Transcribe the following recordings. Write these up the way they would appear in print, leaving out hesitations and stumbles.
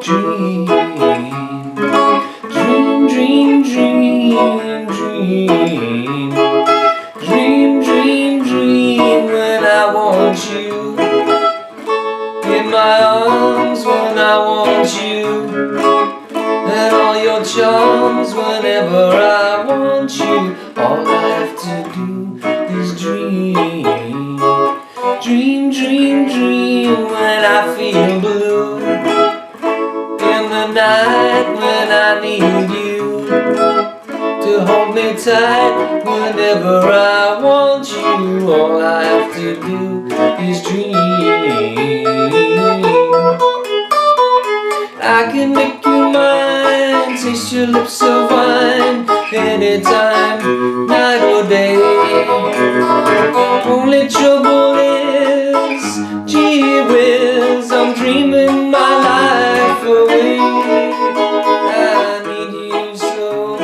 Dream, dream, dream, dream, dream. Dream, dream, dream when I want you. In my arms when I want you. And all your charms whenever I want you. All I have to do is dream. Dream, dream, dream when I feel blue. In the night when I need you to hold me tight whenever I want you. All I have to do is dream. I can make you mine, taste your lips of wine, anytime, night or day. Only trouble is, gee whiz, I'm dreaming my life away. I need you so,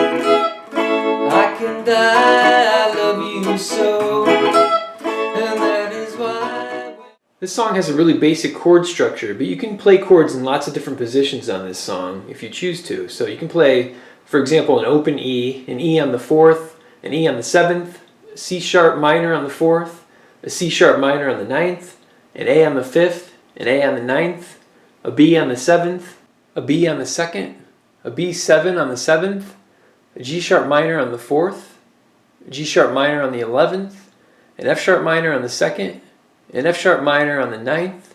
I can die, I love you so, and that is why. This song has a really basic chord structure, but you can play chords in lots of different positions on this song if you choose to. So you can play, for example, an open E, an E on the 4th, an E on the 7th, a C sharp minor on the 4th, a C sharp minor on the 9th, an A on the 5th, an A on the 9th, a B on the 7th, a B on the 2nd, a B7 on the 7th, a G sharp minor on the 4th, a G sharp minor on the 11th, an F sharp minor on the 2nd, an F sharp minor on the 9th,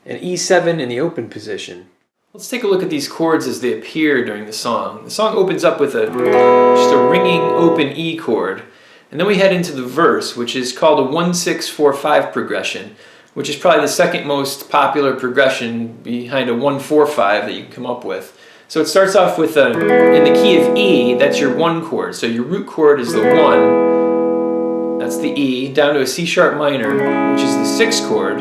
and E7 in the open position. Let's take a look at these chords as they appear during the song. The song opens up with just a ringing open E chord, and then we head into the verse, which is called a 1-6-4-5 progression, which is probably the second most popular progression behind a 1-4-5 that you can come up with. So it starts off with in the key of E, that's your 1 chord. So your root chord is the 1. That's the E, down to a C sharp minor, which is the 6th chord,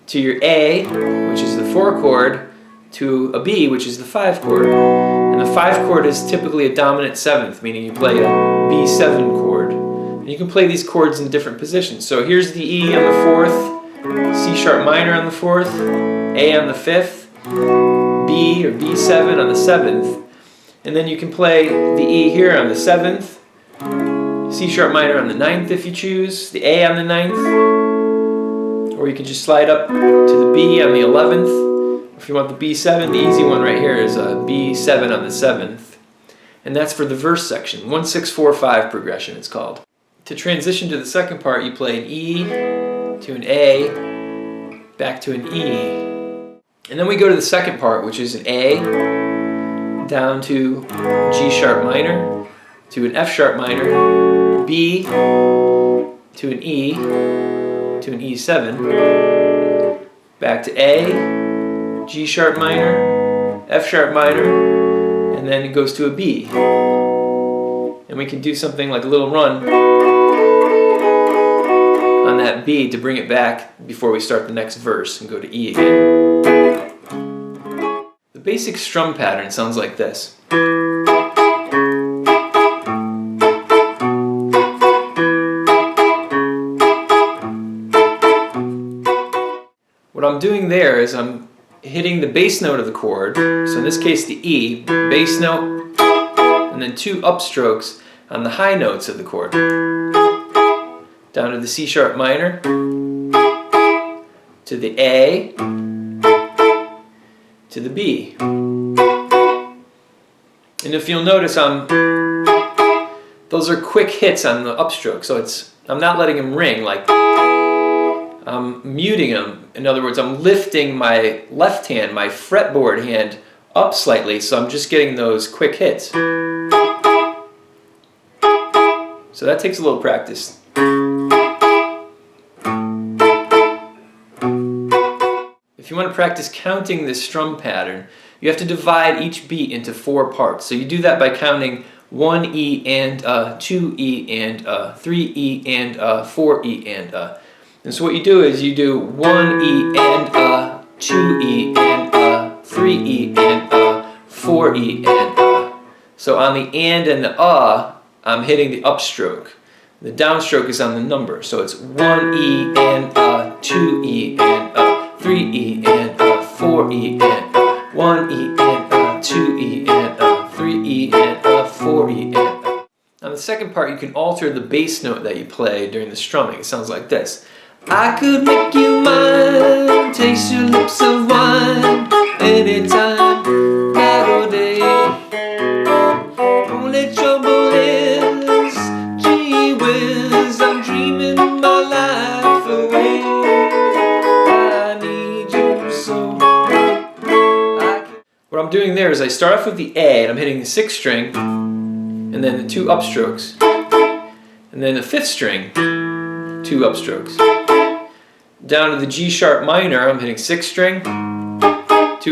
to your A, which is the 4 chord, to a B, which is the 5 chord. And the 5 chord is typically a dominant 7th, meaning you play a B7 chord. And you can play these chords in different positions. So here's the E on the 4th, C sharp minor on the 4th, A on the 5th, B or B7 on the 7th. And then you can play the E here on the 7th, C sharp minor on the 9th if you choose, the A on the 9th, or you can just slide up to the B on the 11th. If you want the B7, the easy one right here is a B7 on the 7th. And that's for the verse section, 1-6-4-5 progression it's called. To transition to the second part, you play an E to an A, back to an E. And then we go to the second part, which is an A, down to G sharp minor, to an F sharp minor, B, to an E, to an E7, back to A, G sharp minor, F sharp minor, and then it goes to a B. And we can do something like a little run on that B to bring it back before we start the next verse and go to E again. The basic strum pattern sounds like this. What I'm doing there is I'm hitting the bass note of the chord, so in this case the E, bass note, and then 2 upstrokes on the high notes of the chord. Down to the C sharp minor, to the A, to the B. And if you'll notice, those are quick hits on the upstroke, so I'm not letting them ring, like I'm muting them. In other words, I'm lifting my left hand, my fretboard hand, up slightly, so I'm just getting those quick hits. So that takes a little practice. If you want to practice counting this strum pattern, you have to divide each beat into 4 parts. So you do that by counting 1 E and 2 E and 3 E and 4 E and And so what you do is you do 1 E and 2 E and 3 E and 4 E and So on the and the I'm hitting the upstroke. The downstroke is on the number. So it's 1 E and 2 E and 3E and a, 4E and a, 1E and a, 2E and a, 3E and a, 4E and a. On the second part, you can alter the bass note that you play during the strumming. It sounds like this. I could make you mine, taste your lips of wine, anytime, night or day. Only trouble is, gee whiz, I'm dreaming my life away. I need you so. What I'm doing there is I start off with the A, and I'm hitting the 6th string, and then the 2 upstrokes, and then the 5th string, 2 upstrokes. Down to the G sharp minor, I'm hitting 6th string, 2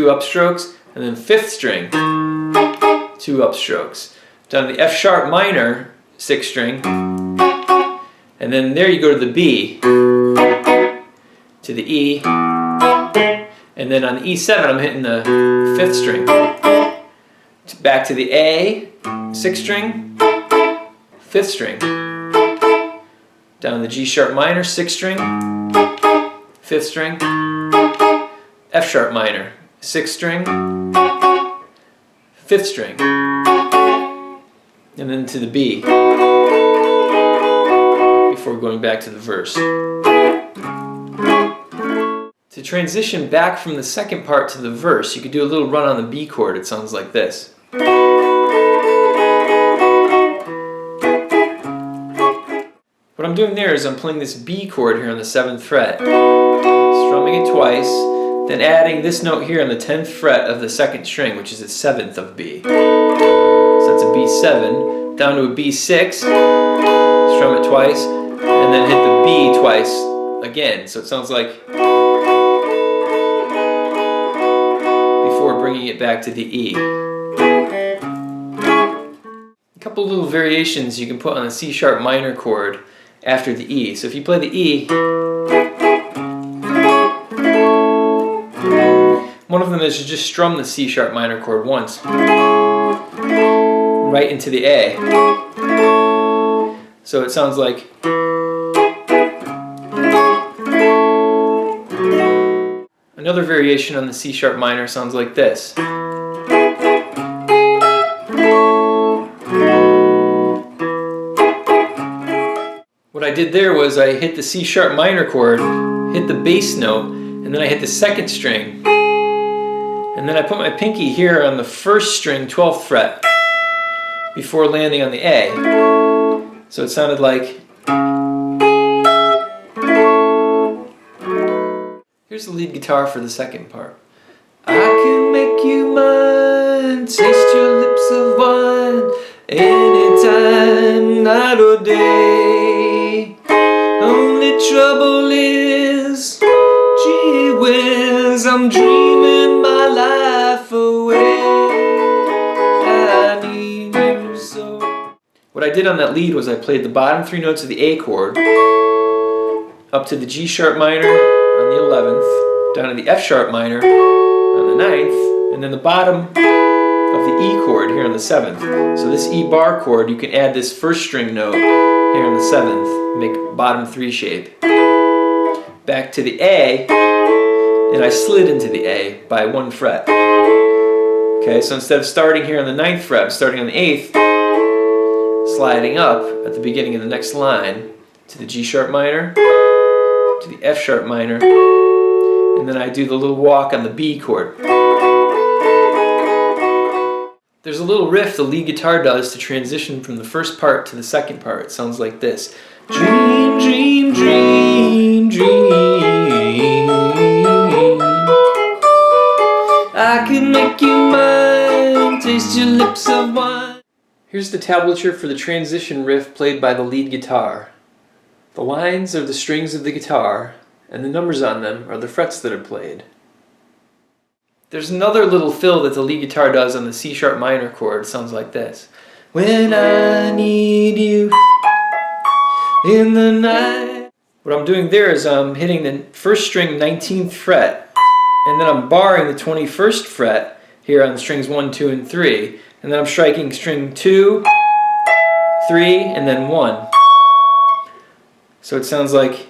upstrokes, and then 5th string, 2 upstrokes. Down to the F sharp minor, 6th string, and then there you go to the B, to the E, and then on the E7 I'm hitting the 5th string. Back to the A, 6th string, 5th string. Down to the G sharp minor, 6th string, 5th string, F sharp minor, 6th string, 5th string, and then to the B before going back to the verse. To transition back from the second part to the verse, you could do a little run on the B chord. It sounds like this. What I'm doing there is I'm playing this B chord here on the 7th fret, strumming it twice, then adding this note here on the 10th fret of the 2nd string, which is the 7th of B. So that's a B7, down to a B6, strum it twice, and then hit the B twice again. So it sounds like before bringing it back to the E. A couple little variations you can put on the C sharp minor chord after the E. So if you play the E, one of them is to just strum the C sharp minor chord once, right into the A. So it sounds like another variation on the C sharp minor sounds like this. What I did there was I hit the C sharp minor chord, hit the bass note, and then I hit the 2nd string. And then I put my pinky here on the 1st string, 12th fret, before landing on the A. So it sounded like... Here's the lead guitar for the second part. I can make you mine, taste your lips of wine, anytime, night or day. Only trouble is, gee whiz, I'm dreaming my life away. I need you so. What I did on that lead was I played the bottom 3 notes of the A chord, up to the G sharp minor on the 11th, down to the F sharp minor on the 9th, and then the bottom of the E chord here on the 7th. So this E bar chord, you can add this 1st string note here on the 7th, make bottom 3 shape. Back to the A, and I slid into the A by 1 fret. Okay, so instead of starting here on the 9th fret, I'm starting on the 8th, sliding up at the beginning of the next line to the G sharp minor, to the F sharp minor, and then I do the little walk on the B chord. There's a little riff the lead guitar does to transition from the first part to the second part. It sounds like this. Dream, dream, dream, dream. I can make you mine, taste your lips of wine. Here's the tablature for the transition riff played by the lead guitar. The lines are the strings of the guitar, and the numbers on them are the frets that are played. There's another little fill that the lead guitar does on the C sharp minor chord. It sounds like this. When I need you in the night. What I'm doing there is I'm hitting the 1st string 19th fret, and then I'm barring the 21st fret here on the strings 1, 2, and 3, and then I'm striking string 2, 3, and then 1. So it sounds like